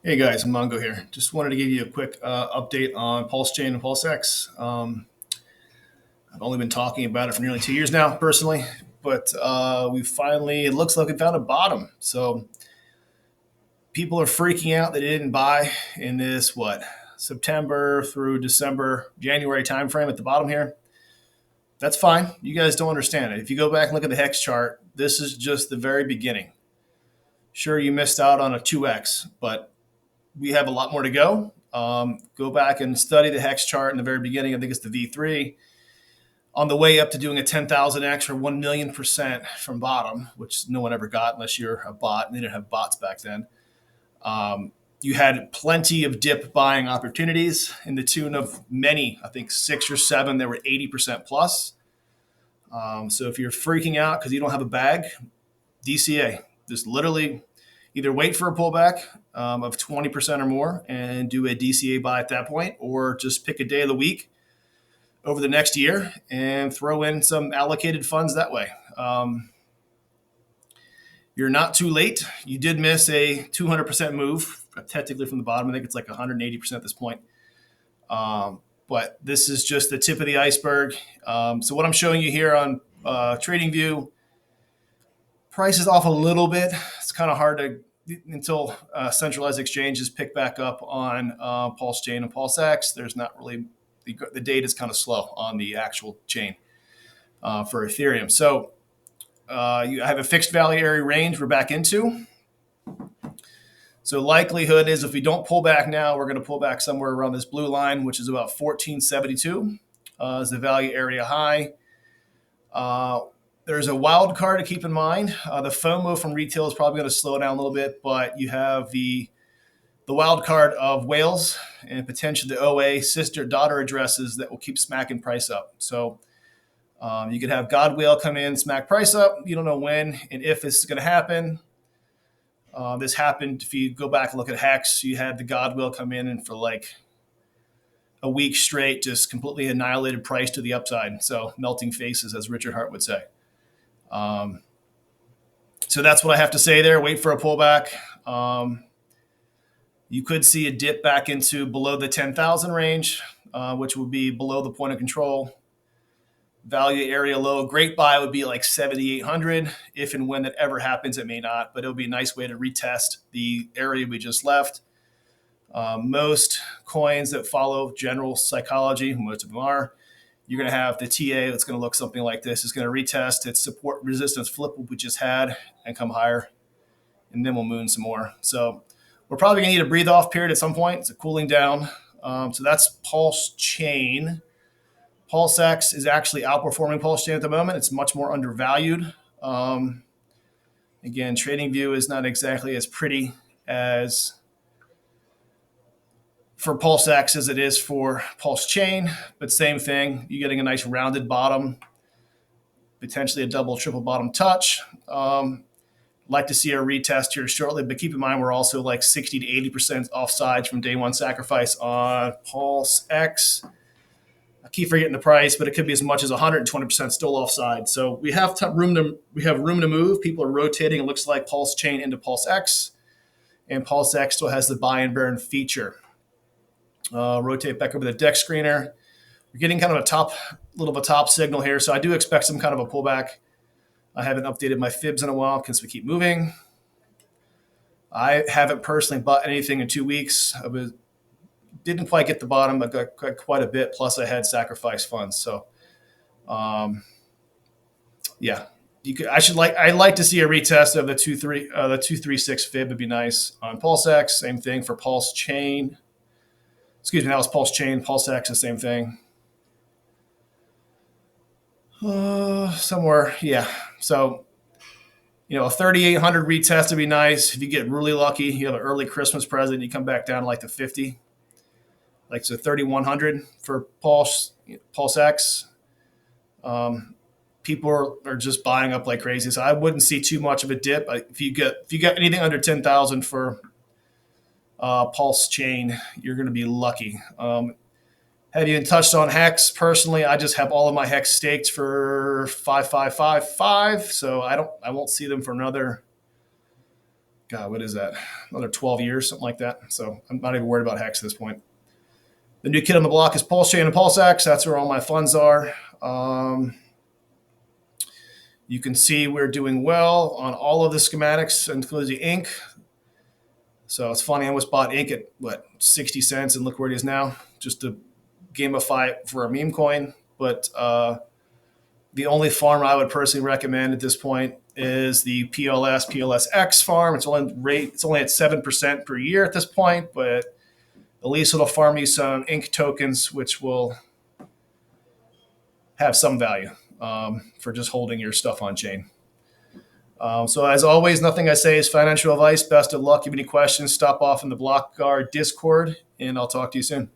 Hey guys, Mongo here. Just wanted to give you a quick update on Pulse Chain and PulseX. I've only been talking about it for nearly 2 years now, personally, but we finally, it looks like we found a bottom. So people are freaking out that they didn't buy in this, September through December, January timeframe at the bottom here. That's fine. You guys don't understand it. If you go back and look at the hex chart, this is just the very beginning. Sure, you missed out on a 2x, but we have a lot more to go. Go back and study the hex chart in the very beginning. I think it's the V3 on the way up to doing a 10,000x or 1,000,000% from bottom, which no one ever got unless you're a bot. And they didn't have bots back then. You had plenty of dip buying opportunities in the tune of many, I think 6 or 7, that were 80% plus. So if you're freaking out because you don't have a bag, DCA, just literally either wait for a pullback of 20% or more and do a DCA buy at that point, or just pick a day of the week over the next year and throw in some allocated funds that way. You're not too late. You did miss a 200% move, technically from the bottom. I think it's like 180% at this point. But this is just the tip of the iceberg. So what I'm showing you here on TradingView, price is off a little bit. It's kind of hard to until centralized exchanges pick back up on Pulse Chain and PulseX. There's not really the data is kind of slow on the actual chain for Ethereum. So you have a fixed value area range we're back into. So likelihood is if we don't pull back now, we're going to pull back somewhere around this blue line, which is about 1472 is the value area high. There's a wild card to keep in mind. The FOMO from retail is probably going to slow down a little bit, but you have the wild card of whales and potentially the OA sister-daughter addresses that will keep smacking price up. So you could have God Whale come in, smack price up. You don't know when and if this is going to happen. This happened, if you go back and look at Hex, you had the God Whale come in and for like a week straight just completely annihilated price to the upside. So melting faces, as Richard Hart would say. So that's what I have to say there. Wait for a pullback. You could see a dip back into below the 10,000 range, which would be below the point of control. Value area low. Great buy would be like 7,800. If and when that ever happens, it may not, but it'll be a nice way to retest the area we just left. Most coins that follow general psychology, most of them are, you're going to have the TA that's going to look something like this. It's going to retest its support resistance flip we just had and come higher, and then we'll moon some more. So we're probably going to need a breathe off period at some point. It's a cooling down. So that's Pulse Chain. PulseX is actually outperforming Pulse Chain at the moment. It's much more undervalued. Again, TradingView is not exactly as pretty as for PulseX as it is for Pulse Chain, but same thing. You're getting a nice rounded bottom, potentially a double, triple bottom touch. Like to see a retest here shortly, but keep in mind we're also like 60 to 80% offsides from day one sacrifice on PulseX. I keep forgetting the price, but it could be as much as 120% still offside. So we have room to move. People are rotating. It looks like Pulse Chain into PulseX, and PulseX still has the buy and burn feature. Rotate back over the deck screener. We're getting kind of a little of a top signal here, so I do expect some kind of a pullback. I haven't updated my fibs in a while because we keep moving. I haven't personally bought anything in 2 weeks. Didn't quite get the bottom. I got quite a bit. Plus, I had sacrifice funds. So, yeah, I'd like to see a retest of the 236 fib. Would be nice on PulseX. Same thing for Pulse Chain. Excuse me, that was Pulse Chain. PulseX, the same thing. Somewhere, yeah. So, a 3,800 retest would be nice. If you get really lucky, you have an early Christmas present, you come back down to like the 50. Like so 3,100 for PulseX. People are just buying up like crazy. So I wouldn't see too much of a dip. If you get anything under 10,000 for Pulse Chain, you're going to be lucky. Have you touched on Hex? Personally, I just have all of my Hex staked for 5,555. So I won't see them for another God, what is that? Another 12 years, something like that. So I'm not even worried about Hex at this point. The new kid on the block is Pulse Chain and PulseX. That's where all my funds are. You can see we're doing well on all of the schematics, including the ink. So it's funny, I almost bought ink at, 60 cents, and look where it is now, just to gamify it for a meme coin. But the only farm I would personally recommend at this point is the PLSx farm. It's only at 7% per year at this point, but at least it'll farm you some ink tokens, which will have some value for just holding your stuff on chain. So as always, nothing I say is financial advice. Best of luck. If you have any questions, stop off in the Block Guard Discord, and I'll talk to you soon.